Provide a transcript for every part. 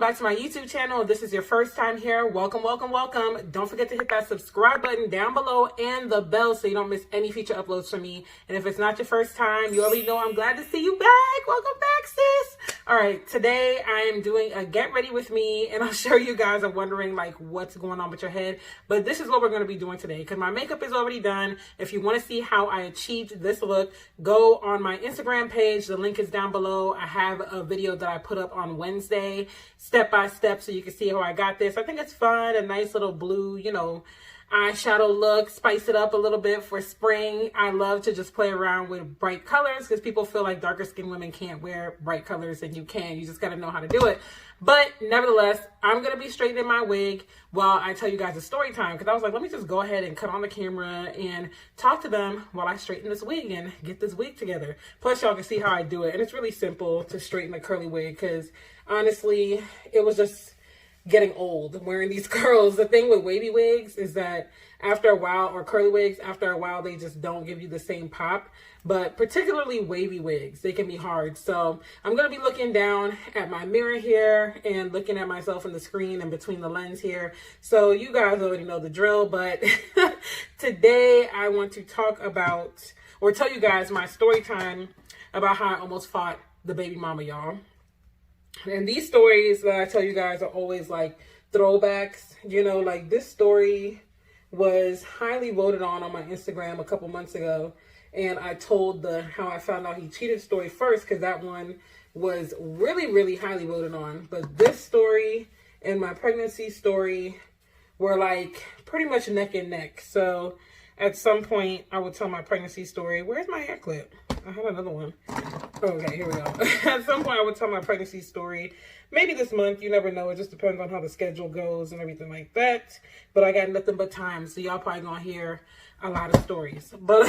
back to my YouTube channel. If this is your first time here, welcome, welcome, welcome. Don't forget to hit that subscribe button down below and the bell so you don't miss any future uploads from me. And if it's not your first time, you already know I'm glad to see you back. Welcome back, sis. All right, today I am doing a get ready with me, and I'm sure you guys are wondering like what's going on with your head, but this is what we're going to be doing today because my makeup is already done. If you want to see how I achieved this look, go on my Instagram page. The link is down below. I have a video that I put up on Wednesday, step by step, so you can see how I got this. I think it's fun, a nice little blue, eyeshadow look, spice it up a little bit for spring. I love to just play around with bright colors because people feel like darker skinned women can't wear bright colors, and you can. You just got to know how to do it. But nevertheless, I'm going to be straightening my wig while I tell you guys a story time, because I was like, let me just go ahead and cut on the camera and talk to them while I straighten this wig and get this wig together. Plus, y'all can see how I do it. And it's really simple to straighten a curly wig because honestly, it was just getting old wearing these curls. The thing with wavy wigs is that after a while, or curly wigs, after a while, they just don't give you the same pop. But particularly wavy wigs, they can be hard. So I'm going to be looking down at my mirror here and looking at myself in the screen and between the lens here. So you guys already know the drill, but today I want to talk about, or tell you guys my story time about how I almost fought the baby mama, y'all. And these stories that I tell you guys are always like throwbacks, like this story was highly voted on my Instagram a couple months ago. And I told the how I found out he cheated story first because that one was really, really highly voted on. But this story and my pregnancy story were like pretty much neck and neck. So at some point I would tell my pregnancy story. Where's my hair clip? I had another one. Okay, here we go. At some point I would tell my pregnancy story. Maybe this month, you never know. It just depends on how the schedule goes and everything like that. But I got nothing but time, so y'all probably gonna hear a lot of stories. But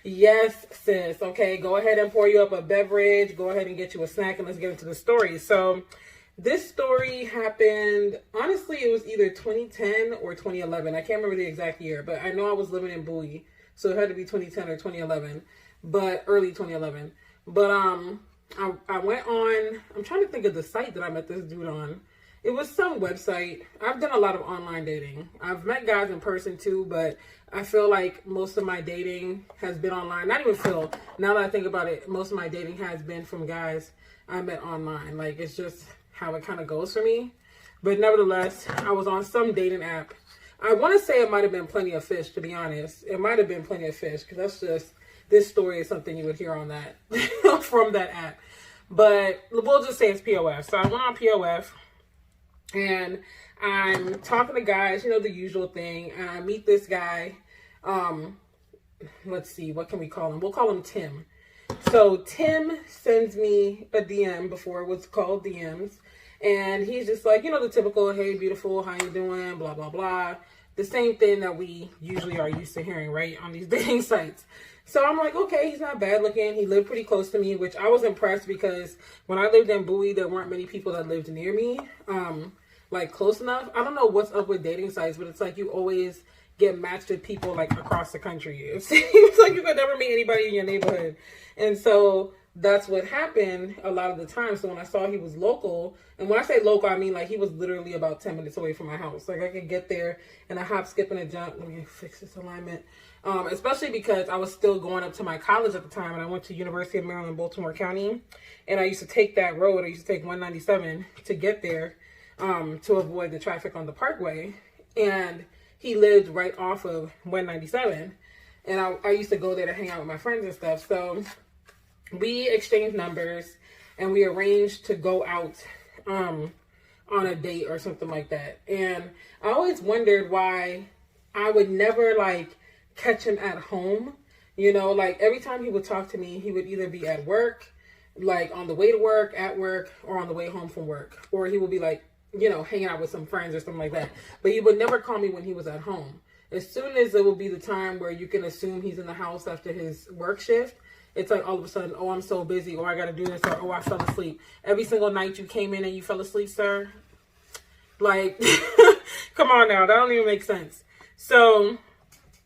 yes, sis. Okay, go ahead and pour you up a beverage. Go ahead and get you a snack, and let's get into the story. So this story happened, honestly, it was either 2010 or 2011. I can't remember the exact year, but I know I was living in Bowie, so it had to be 2010 or 2011, but early 2011. But I went on, I'm trying to think of the site that I met this dude on. It was some website. I've done a lot of online dating. I've met guys in person too, but I feel like most of my dating has been online. Not even feel, now that I think about it, most of my dating has been from guys I met online. Like, it's just how it kind of goes for me. But nevertheless, I was on some dating app. I want to say it might have been Plenty of Fish, to be honest. It might have been Plenty of Fish, because that's just, this story is something you would hear on that, from that app. But we'll just say it's POF. So I went on POF. And I'm talking to guys, the usual thing. And I meet this guy. Let's see, what can we call him? We'll call him Tim. So Tim sends me a DM before it was called DMs. And he's just like, the typical, hey, beautiful, how you doing? Blah, blah, blah. The same thing that we usually are used to hearing, right, on these dating sites. So I'm like, okay, he's not bad looking. He lived pretty close to me, which I was impressed because when I lived in Bowie, there weren't many people that lived near me. Like close enough. I don't know what's up with dating sites, but it's like you always get matched with people like across the country. It seems like you could never meet anybody in your neighborhood. And so that's what happened a lot of the time. So when I saw he was local, and when I say local, I mean like he was literally about 10 minutes away from my house. Like I could get there in a hop, skip, and a jump. Let me fix this alignment. Especially because I was still going up to my college at the time, and I went to University of Maryland, Baltimore County, and I used to take that road. I used to take 197 to get there. To avoid the traffic on the Parkway, and he lived right off of 197, and I used to go there to hang out with my friends and stuff. So we exchanged numbers, and we arranged to go out on a date or something like that. And I always wondered why I would never like catch him at home. Like every time he would talk to me, he would either be at work, like on the way to work, at work, or on the way home from work, or he would be like hanging out with some friends or something like that. But he would never call me when he was at home. As soon as it would be the time where you can assume he's in the house after his work shift, it's like all of a sudden, oh, I'm so busy, or I got to do this, or oh, I fell asleep. Every single night you came in and you fell asleep, sir. Like, come on now. That don't even make sense. So,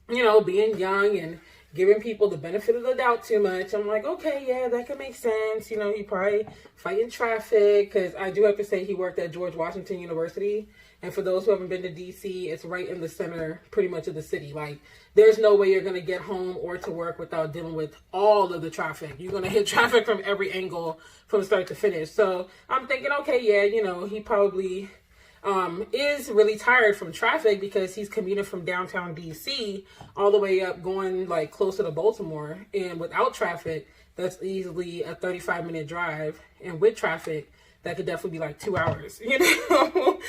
being young and giving people the benefit of the doubt too much. I'm like, okay, yeah, that could make sense. You know, he probably fighting traffic, because I do have to say he worked at George Washington University. And for those who haven't been to DC, it's right in the center pretty much of the city. Like, there's no way you're going to get home or to work without dealing with all of the traffic. You're going to hit traffic from every angle from start to finish. So I'm thinking, okay, yeah, you know, he probably is really tired from traffic, because he's commuted from downtown DC all the way up going like closer to Baltimore. And without traffic, that's easily a 35-minute drive. And with traffic, that could definitely be like 2 hours, you know?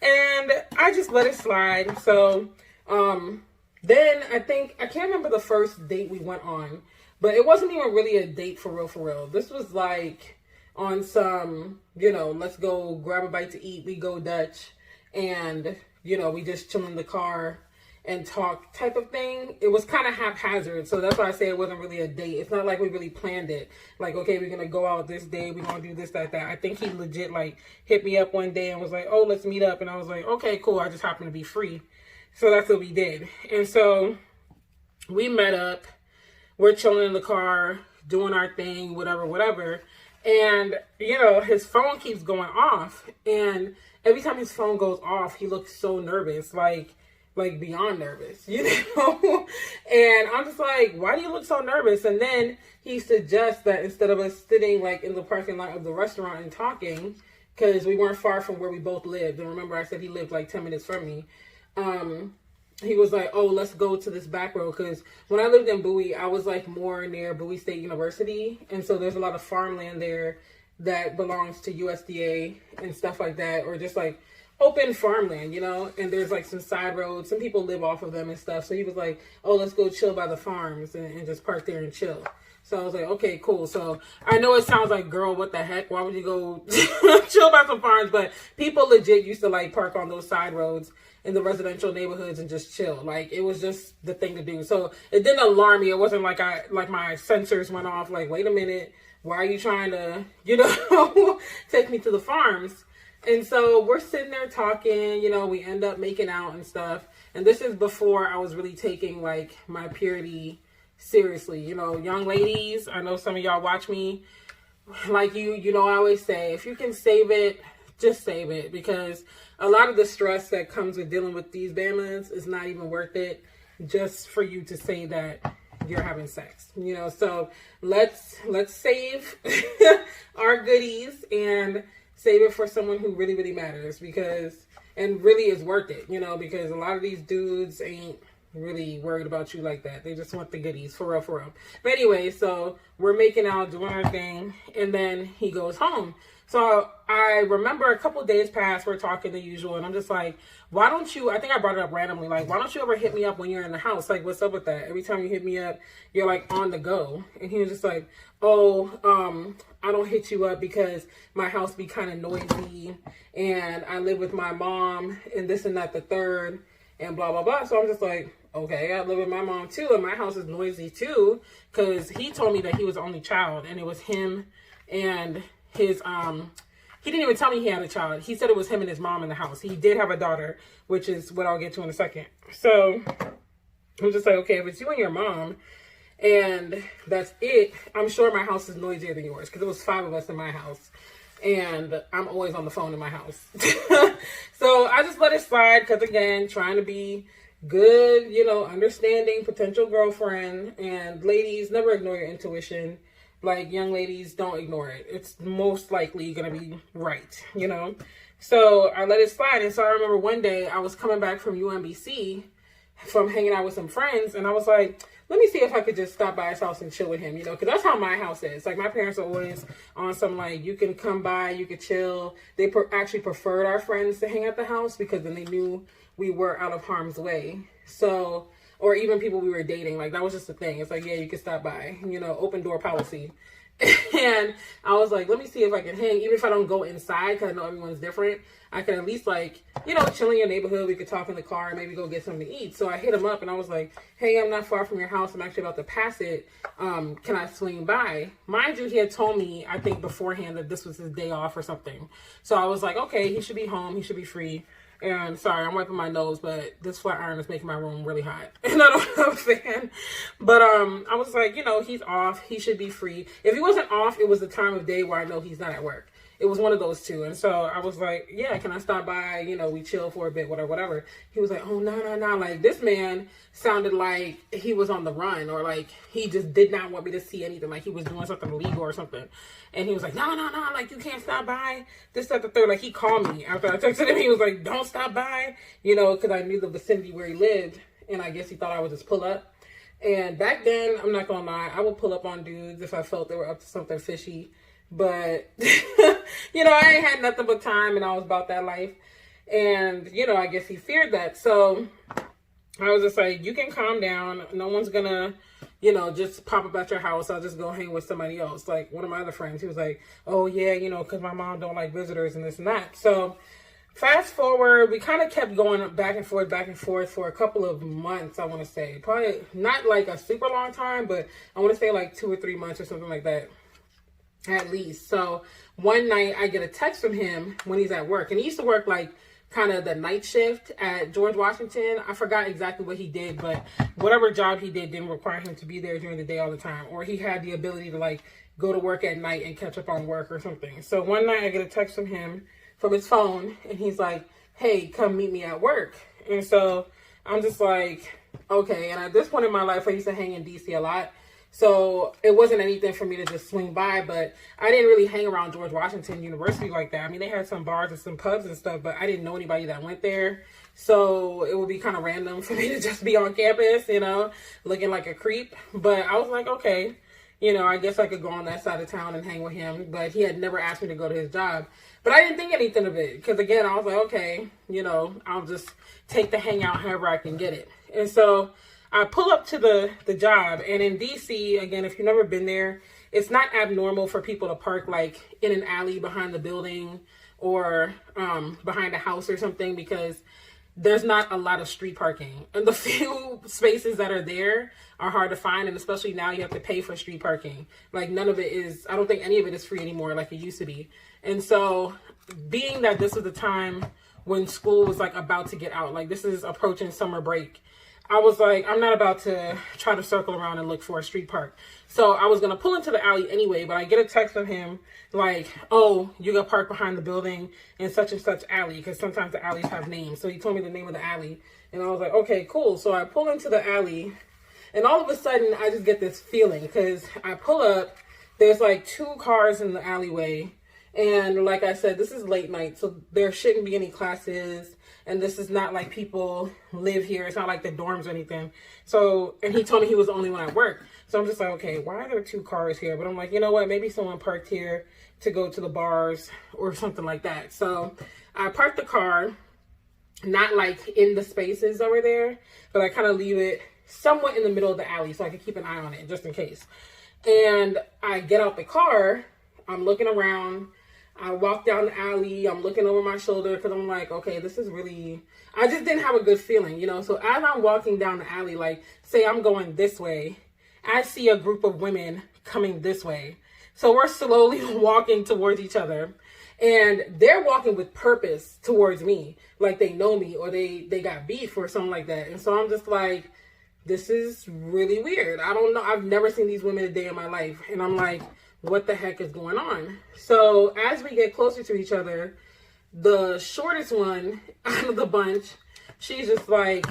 And I just let it slide. So then I can't remember the first date we went on, but it wasn't even really a date for real, for real. This was like on some, you know, let's go grab a bite to eat, we go Dutch, and, you know, we just chill in the car and talk type of thing. It was kind of haphazard, so that's why I say it wasn't really a date. It's not like we really planned it. Like, okay, we're gonna go out this day, we're gonna do this, that. I think he legit like hit me up one day and was like, oh, let's meet up, and I was like, okay, cool. I just happened to be free, so that's what we did. And so we met up. We're chilling in the car, doing our thing, whatever. And, you know, his phone keeps going off, and every time his phone goes off, he looks so nervous, like beyond nervous, you know? And I'm just like, why do you look so nervous? And then he suggests that instead of us sitting like in the parking lot of the restaurant and talking, because we weren't far from where we both lived, and remember I said he lived like 10 minutes from me, he was like, oh, let's go to this back road. Because when I lived in Bowie, I was like more near Bowie State University, and so there's a lot of farmland there that belongs to USDA and stuff like that, or just like open farmland, you know, and there's like some side roads, some people live off of them and stuff. So he was like, oh, let's go chill by the farms and just park there and chill. So I was like, okay, cool. So I know it sounds like, girl, what the heck? Why would you go chill by some farms? But people legit used to like park on those side roads in the residential neighborhoods and just chill. Like, it was just the thing to do. So it didn't alarm me. It wasn't like my sensors went off like, wait a minute, why are you trying to, you know, take me to the farms? And so we're sitting there talking, you know, we end up making out and stuff. And this is before I was really taking like my purity seriously. You know, young ladies, I know some of y'all watch me. Like you know, I always say, if you can save it, just save it. Because a lot of the stress that comes with dealing with these bammers is not even worth it just for you to say that you're having sex, you know. So let's save our goodies and save it for someone who really, really matters, because, and really is worth it, you know, because a lot of these dudes ain't really worried about you like that. They just want the goodies, for real, for real. But anyway, so we're making out, doing our thing, and then he goes home. So I remember a couple of days past, we're talking the usual, and I'm just like, why don't you, I think I brought it up randomly, like, why don't you ever hit me up when you're in the house? Like, what's up with that? Every time you hit me up, you're like on the go. And he was just like, oh, I don't hit you up because my house be kind of noisy, and I live with my mom, and this and that, the third, and blah, blah, blah. So I'm just like, okay, I live with my mom too, and my house is noisy too, because he told me that he was the only child, and it was him and his, he didn't even tell me he had a child. He said it was him and his mom in the house. He did have a daughter, which is what I'll get to in a second. So I'm just like, okay, if it's you and your mom, and that's it, I'm sure my house is noisier than yours, because it was 5 of us in my house, and I'm always on the phone in my house. So I just let it slide, because again, trying to be good, you know, understanding potential girlfriend. And ladies, never ignore your intuition. Like, young ladies, don't ignore it. It's most likely gonna be right, you know. So I let it slide. And so I remember one day I was coming back from UMBC from hanging out with some friends, and I was like, let me see if I could just stop by his house and chill with him, you know, because that's how my house is. Like, my parents are always on some, like, you can come by, you can chill. They actually preferred our friends to hang at the house, because then they knew we were out of harm's way. So, or even people we were dating, like, that was just the thing. It's like, yeah, you can stop by, you know, open door policy. And I was like, let me see if I can hang, even if I don't go inside, because I know everyone's different. I can at least, like, you know, chill in your neighborhood. We could talk in the car and maybe go get something to eat. So I hit him up and I was like, hey, I'm not far from your house. I'm actually about to pass it. Can I swing by? Mind you, he had told me, I think beforehand, that this was his day off or something. So I was like, okay, he should be home. He should be free. And sorry, I'm wiping my nose, but this flat iron is making my room really hot. And I don't know what I'm saying. But I was like, you know, he's off. He should be free. If he wasn't off, it was the time of day where I know he's not at work. It was one of those two. And so I was like, yeah, can I stop by? You know, we chill for a bit, whatever. He was like, oh, no. Like, this man sounded like he was on the run, or like he just did not want me to see anything. Like he was doing something illegal or something. And he was like, no. Like, you can't stop by. This, that, the third. Like, he called me after I texted him. He was like, don't stop by. You know, because I knew the vicinity where he lived. And I guess he thought I would just pull up. And back then, I'm not going to lie, I would pull up on dudes if I felt they were up to something fishy. But, you know, I ain't had nothing but time, and I was about that life. And, you know, I guess he feared that. So I was just like, you can calm down. No one's going to, you know, just pop up at your house. I'll just go hang with somebody else. Like one of my other friends, he was like, oh, yeah, you know, because my mom don't like visitors and this and that. So fast forward, we kind of kept going back and forth for a couple of months, I want to say. Probably not like a super long time, but I want to say like 2 or 3 months or something like that. At least. So one night I get a text from him when he's at work, and he used to work like kind of the night shift at George Washington. I forgot exactly what he did, but whatever job he did didn't require him to be there during the day all the time, or he had the ability to like go to work at night and catch up on work or something. So one night I get a text from him from his phone, and he's like, hey, come meet me at work. And so I'm just like, okay. And at this point in my life, I used to hang in DC a lot. So it wasn't anything for me to just swing by, but I didn't really hang around George Washington University like that. I mean, they had some bars and some pubs and stuff, but I didn't know anybody that went there. So it would be kind of random for me to just be on campus, you know, looking like a creep. But I was like, okay, you know, I guess I could go on that side of town and hang with him. But he had never asked me to go to his job. But I didn't think anything of it because, again, I was like, okay, you know, I'll just take the hangout however I can get it. And so I pull up to the job, and in DC, again, if you've never been there, it's not abnormal for people to park like in an alley behind the building or behind a house or something, because there's not a lot of street parking. And the few spaces that are there are hard to find, and especially now you have to pay for street parking. Like none of it is, I don't think any of it is free anymore like it used to be. And so being that this was the time when school was like about to get out, like this is approaching summer break, I was like, I'm not about to try to circle around and look for a street park. So I was going to pull into the alley anyway, but I get a text from him like, oh, you got parked behind the building in such and such alley, because sometimes the alleys have names. So he told me the name of the alley, and I was like, okay, cool. So I pull into the alley, and all of a sudden I just get this feeling, because I pull up, there's like 2 cars in the alleyway. And like I said, this is late night, so there shouldn't be any classes. And this is not like people live here. It's not like the dorms or anything. So, and he told me he was the only one at work. So I'm just like, okay, why are there 2 cars here? But I'm like, you know what? Maybe someone parked here to go to the bars or something like that. So I parked the car, not like in the spaces over there, but I kind of leave it somewhat in the middle of the alley so I can keep an eye on it just in case. And I get out the car. I'm looking around. I walk down the alley. I'm looking over my shoulder because I'm like, okay, this is really, I just didn't have a good feeling, you know? So as I'm walking down the alley, like say I'm going this way, I see a group of women coming this way. So we're slowly walking towards each other, and they're walking with purpose towards me. Like they know me, or they got beef or something like that. And so I'm just like, this is really weird. I don't know. I've never seen these women a day in my life. And I'm like, what the heck is going on? So as we get closer to each other, the shortest one out of the bunch, she's just like,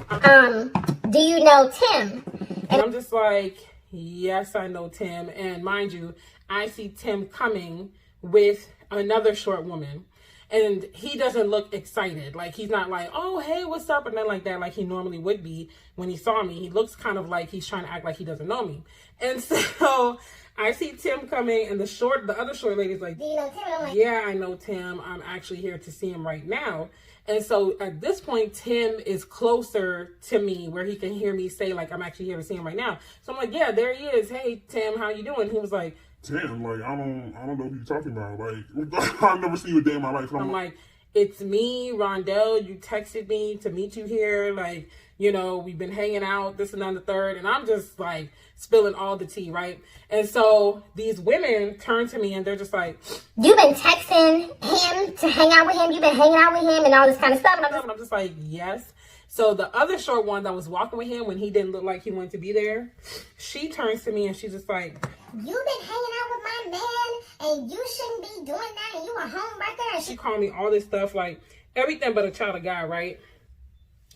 do you know Tim? And I'm just like, yes, I know Tim. And mind you, I see Tim coming with another short woman. And he doesn't look excited. Like, he's not like, oh, hey, what's up? And then like that, like he normally would be when he saw me. He looks kind of like he's trying to act like he doesn't know me. And so I see Tim coming, and the other short lady's like, do you know Tim? I'm like, yeah, I know Tim. I'm actually here to see him right now. And so at this point, Tim is closer to me where he can hear me say, like, I'm actually here to see him right now. So I'm like, yeah, there he is. Hey, Tim, how you doing? He was like, Tim, like, I don't know who you're talking about. Like, I've never seen you a day in my life. I'm like, it's me, Rondell. You texted me to meet you here. Like, you know, we've been hanging out, this and that and the third. And I'm just like spilling all the tea, right? And so these women turn to me and they're just like, you've been texting him to hang out with him. You've been hanging out with him and all this kind of stuff. And I'm just like, yes. So the other short one that was walking with him when he didn't look like he wanted to be there, she turns to me and she's just like, you've been hanging out with my man and you shouldn't be doing that and you a homewrecker. And she called me all this stuff, like everything but a child of God, right?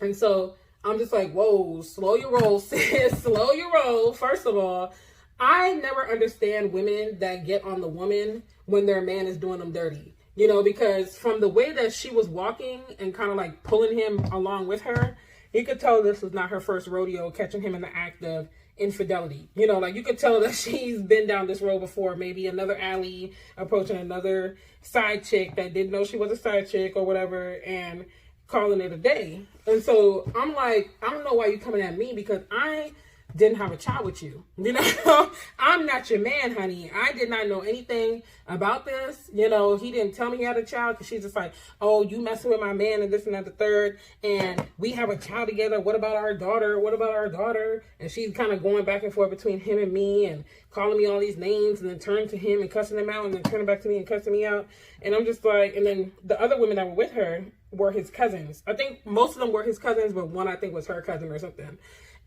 And so I'm just like, whoa, slow your roll, sis, slow your roll. First of all, I never understand women that get on the woman when their man is doing them dirty. You know, because from the way that she was walking and kind of like pulling him along with her, you could tell this was not her first rodeo catching him in the act of infidelity. You know, like you could tell that she's been down this road before. Maybe another alley approaching another side chick that didn't know she was a side chick or whatever and calling it a day. And so I'm like, I don't know why you're coming at me because I didn't have a child with you. You know, I'm not your man, honey. I did not know anything about this. You know, he didn't tell me he had a child because she's just like, oh, you messing with my man and this and that, the third. And we have a child together. What about our daughter? What about our daughter? And she's kind of going back and forth between him and me and calling me all these names and then turning to him and cussing him out and then turning back to me and cussing me out. And I'm just like, and then the other women that were with her were his cousins. I think most of them were his cousins, but one I think was her cousin or something.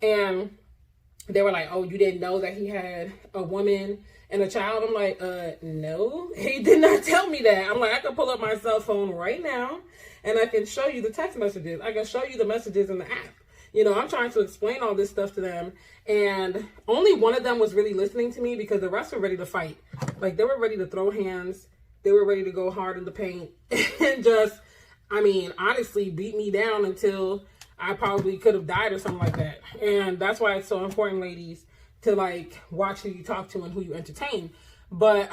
And they were like, oh, you didn't know that he had a woman and a child? I'm like, no, he did not tell me that. I'm like, I can pull up my cell phone right now and I can show you the text messages. I can show you the messages in the app. You know, I'm trying to explain all this stuff to them. And only one of them was really listening to me because the rest were ready to fight. Like, they were ready to throw hands. They were ready to go hard in the paint and just, I mean, honestly, beat me down until I probably could have died or something like that. And that's why it's so important, ladies, to like watch who you talk to and who you entertain. But,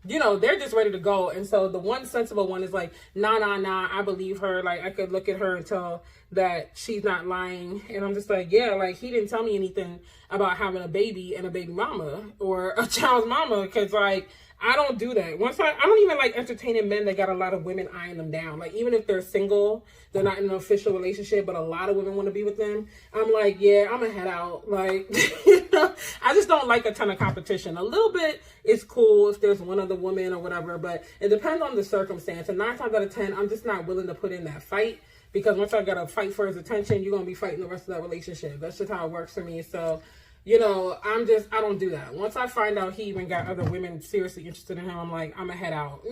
you know, they're just ready to go. And so the one sensible one is like, nah, I believe her. Like, I could look at her and tell that she's not lying. And I'm just like, yeah, like he didn't tell me anything about having a baby and a baby mama or a child's mama. Cause like, I don't do that. I don't even like entertaining men that got a lot of women eyeing them down. Like, even if they're single, they're not in an official relationship, but a lot of women want to be with them. I'm like, yeah, I'm gonna head out. Like, I just don't like a ton of competition. A little bit is cool if there's one other woman or whatever, but it depends on the circumstance. And 9 times out of 10, I'm just not willing to put in that fight because once I gotta fight for his attention, you're gonna be fighting the rest of that relationship. That's just how it works for me. So, you know, I don't do that. Once I find out he even got other women seriously interested in him, I'm like, I'm gonna head out.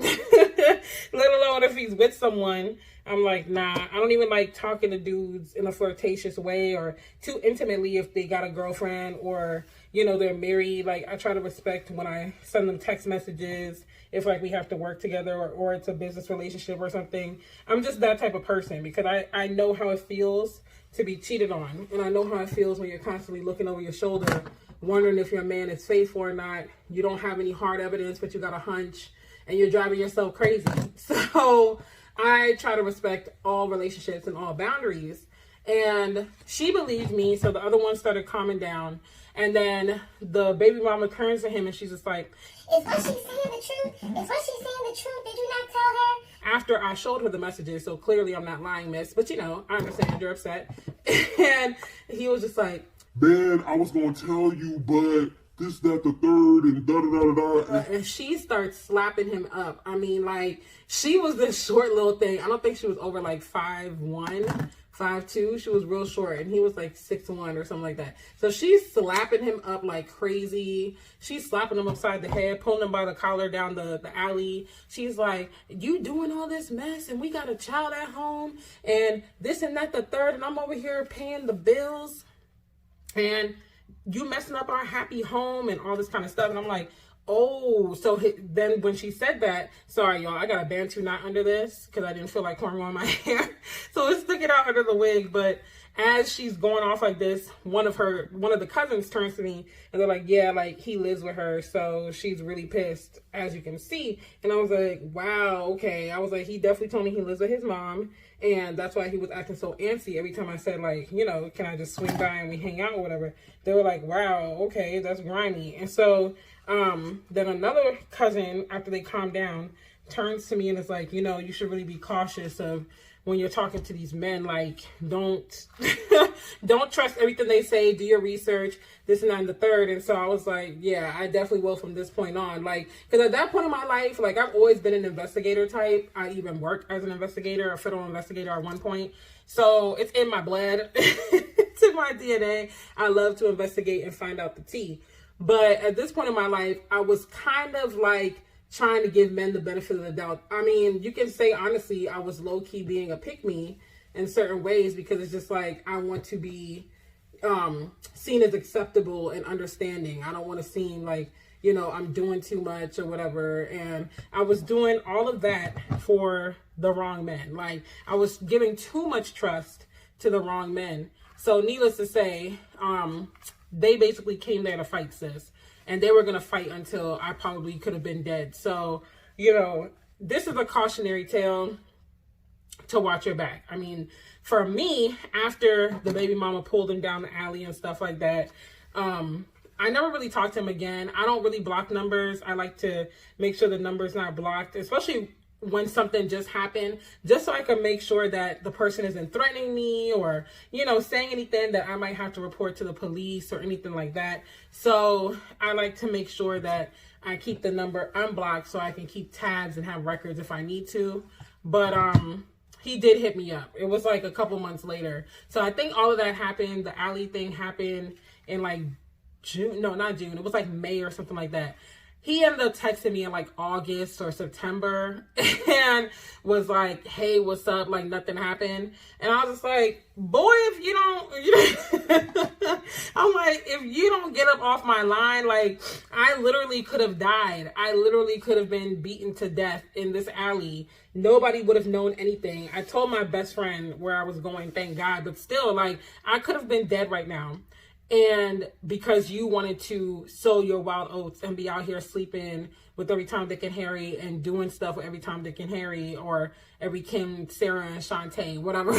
Let alone if he's with someone, I'm like, nah, I don't even like talking to dudes in a flirtatious way or too intimately if they got a girlfriend or, you know, they're married. Like, I try to respect when I send them text messages, if like we have to work together or it's a business relationship or something. I'm just that type of person because I know how it feels to be cheated on. And I know how it feels when you're constantly looking over your shoulder, wondering if your man is faithful or not. You don't have any hard evidence, but you got a hunch and you're driving yourself crazy. So I try to respect all relationships and all boundaries. And she believed me. So the other one started calming down. And then the baby mama turns to him and she's just like, is what she's saying the truth? Is what she's saying the truth? Did you not tell her? After I showed her the messages, so clearly I'm not lying, miss. But, you know, I understand you're upset. And he was just like, man, I was going to tell you, but this, that, the third, and da-da-da-da-da. And she starts slapping him up. I mean, like, she was this short little thing. I don't think she was over, like, 5'1", 5'2". She was real short. And he was, like, 6'1" or something like that. So she's slapping him up like crazy. She's slapping him upside the head, pulling him by the collar down the alley. She's like, you doing all this mess, and we got a child at home, and this and that, the third, and I'm over here paying the bills, and you messing up our happy home and all this kind of stuff. And I'm like, oh, so then when she said that, sorry, y'all, I got a Bantu knot under this because I didn't feel like cornrowing my hair. So it stuck it out under the wig. But as she's going off like this, one of the cousins turns to me and they're like, yeah, like he lives with her. So she's really pissed, as you can see. And I was like, wow, okay. I was like, he definitely told me he lives with his mom. And that's why he was acting so antsy every time I said, like, you know, can I just swing by and we hang out or whatever. They were like, wow, okay, that's grimy. And so then another cousin, after they calmed down, turns to me and is like, you know, you should really be cautious of when you're talking to these men. Like, don't don't trust everything they say. Do your research, this and that and the third. And so I was like, yeah, I definitely will from this point on. Like, because at that point in my life, like, I've always been an investigator type. I even worked as an investigator, a federal investigator at one point. So it's in my blood. It's in my DNA. I love to investigate and find out the tea. But at this point in my life, I was kind of like trying to give men the benefit of the doubt. I mean, you can say honestly, I was low-key being a pick-me in certain ways, because it's just like, I want to be seen as acceptable and understanding. I don't want to seem like, you know, I'm doing too much or whatever. And I was doing all of that for the wrong men. Like, I was giving too much trust to the wrong men. So needless to say, they basically came there to fight, sis. And they were going to fight until I probably could have been dead. So, you know, this is a cautionary tale to watch your back. I mean, for me, after the baby mama pulled him down the alley and stuff like that, I never really talked to him again. I don't really block numbers. I like to make sure the number's not blocked, especially when something just happened, just so I can make sure that the person isn't threatening me or, you know, saying anything that I might have to report to the police or anything like that. So I like to make sure that I keep the number unblocked so I can keep tabs and have records if I need to. But he did hit me up. It was like a couple months later. So I think all of that happened. The alley thing happened in like June. No, not June. It was like May or something like that. He ended up texting me in like August or September and was like, hey, what's up? Like, nothing happened. And I was just like, boy, if you don't, I'm like, if you don't get up off my line, like, I literally could have died. I literally could have been beaten to death in this alley. Nobody would have known anything. I told my best friend where I was going, thank God, but still, like, I could have been dead right now. And because you wanted to sow your wild oats and be out here sleeping with every Tom, Dick, and Harry and doing stuff with every Tom, Dick, and Harry or every Kim, Sarah, and Shantae, whatever.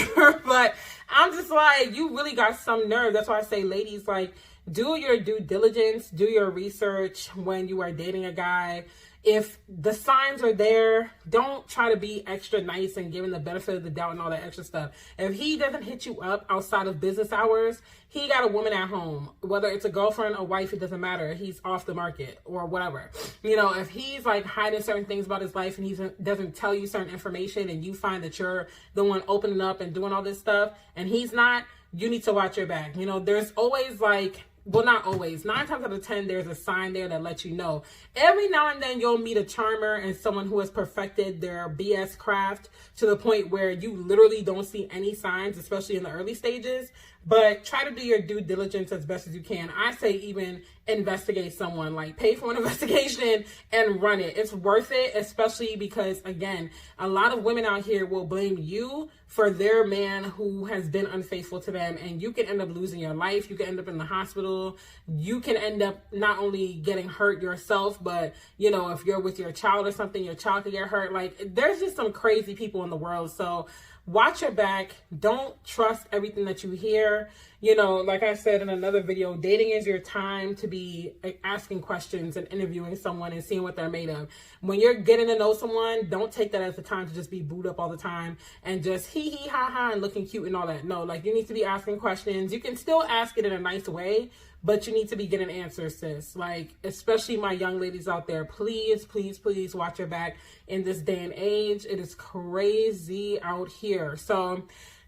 But I'm just like, you really got some nerve. That's why I say, ladies, like, do your due diligence, do your research when you are dating a guy. If the signs are there, don't try to be extra nice and give him the benefit of the doubt and all that extra stuff. If he doesn't hit you up outside of business hours, he got a woman at home. Whether it's a girlfriend or wife, it doesn't matter. He's off the market or whatever. You know, if he's like hiding certain things about his life and he doesn't tell you certain information and you find that you're the one opening up and doing all this stuff and he's not, you need to watch your back. You know, there's always like, well, not always. 9 times out of 10, there's a sign there that lets you know. Every now and then, you'll meet a charmer and someone who has perfected their BS craft to the point where you literally don't see any signs, especially in the early stages. But try to do your due diligence as best as you can. I say even investigate someone, like pay for an investigation and run it. It's worth it, especially because, again, a lot of women out here will blame you for their man who has been unfaithful to them. And you can end up losing your life. You can end up in the hospital. You can end up not only getting hurt yourself, but, you know, if you're with your child or something, your child could get hurt. Like, there's just some crazy people in the world. So watch your back. Don't trust everything that you hear. You know, like I said in another video, dating is your time to be asking questions and interviewing someone and seeing what they're made of. When you're getting to know someone, don't take that as the time to just be booed up all the time and just hee hee ha ha and looking cute and all that. No, like, you need to be asking questions. You can still ask it in a nice way, but you need to be getting answers, sis. Like, especially my young ladies out there, please, please, please watch your back in this day and age. It is crazy out here. So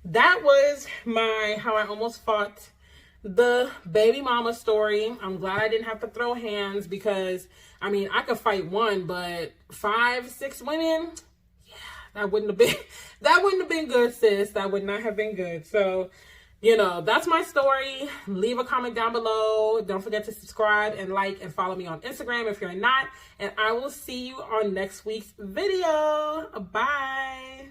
that was my how I almost fought the baby mama story. I'm glad I didn't have to throw hands because, I mean, I could fight one, but 5, 6 women, yeah, that wouldn't have been good, sis. That would not have been good. So, you know, that's my story. Leave a comment down below. Don't forget to subscribe and like and follow me on Instagram if you're not. And I will see you on next week's video. Bye.